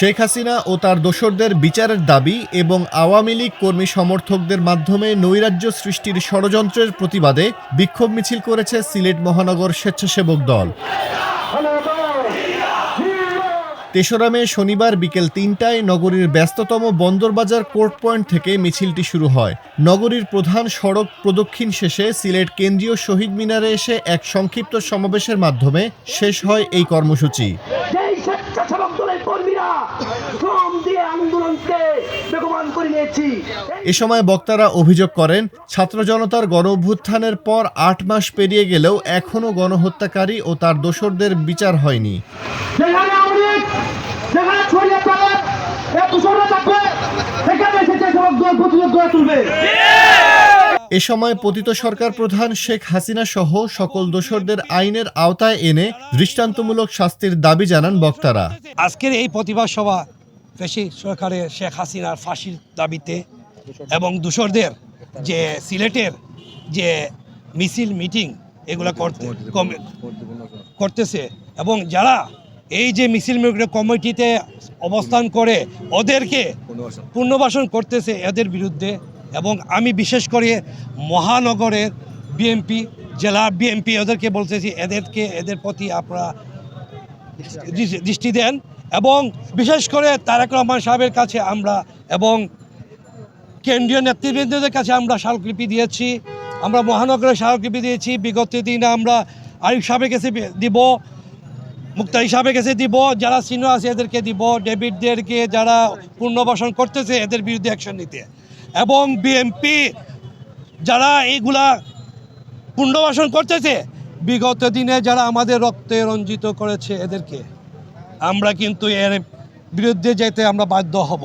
শেখ হাসিনা ও তার দোসরদের বিচারের দাবি এবং আওয়ামী লীগ কর্মী সমর্থকদের মাধ্যমে নৈরাজ্য সৃষ্টির ষড়যন্ত্রের প্রতিবাদে বিক্ষোভ মিছিল করেছে সিলেট মহানগর স্বেচ্ছাসেবক দল। ৩রা মে শনিবার বিকেল ৩টায় নগরীর ব্যস্ততম বন্দরবাজার কোর্ট পয়েন্ট থেকে মিছিলটি শুরু হয়। নগরীর প্রধান সড়ক প্রদক্ষিণ শেষে সিলেট কেন্দ্রীয় শহীদ মিনারে এসে এক সংক্ষিপ্ত সমাবেশের মাধ্যমে শেষ হয় এই কর্মসূচি। এ সময় বক্তারা অভিযোগ করেন, ছাত্র জনতার গণঅভ্যুত্থানের পর ৮ মাস পেরিয়ে গেলেও এখনও গণহত্যাকারী ও তার দোসরদের বিচার হয়নি। এ সময় পতিত সরকার প্রধান শেখ হাসিনা সহ সকল দোসরদের আইনের আওতায় এনে দৃষ্টান্তমূলক শাস্তির দাবি জানান বক্তারা। আজকের এই প্রতিবাদ সভা পেশি সরকারের শেখ হাসিনার ফাঁসির দাবিতে এবং দোসরদের যে সিলেটের যে মিছিল মিটিং এগুলো করতেছে এবং যারা এই যে মিছিল কমিটিতে অবস্থান করে ওদেরকে পুনর্বাসন করতেছে এদের বিরুদ্ধে। এবং আমি বিশেষ করে মহানগরের বিএমপি, জেলা বিএমপি ওদেরকে বলতেছি এদের প্রতি আপনারা দৃষ্টি দেন এবং বিশেষ করে তারেক রহমান সাহেবের কাছে আমরা এবং কেন্দ্রীয় নেতৃবৃন্দদের কাছে আমরা স্মারকলিপি দিয়েছি, আমরা মহানগরের স্মারকলিপি দিয়েছি। বিগত দিনে আমরা আরিফ সাহেবের কাছে দিব, মুক্তারি সাহেবের কাছে দিব, যারা সিনিয়র আছে এদেরকে দিব, ডেভিডদেরকে যারা পুনর্বাসন করতেছে এদের বিরুদ্ধে অ্যাকশন নিতে এবং বিএমপি যারা এইগুলা পুনর্বাসন করতেছে বিগত দিনে যারা আমাদের রক্তে রঞ্জিত করেছে এদেরকে আমরা কিন্তু এর বিরুদ্ধে যেতে আমরা বাধ্য হব।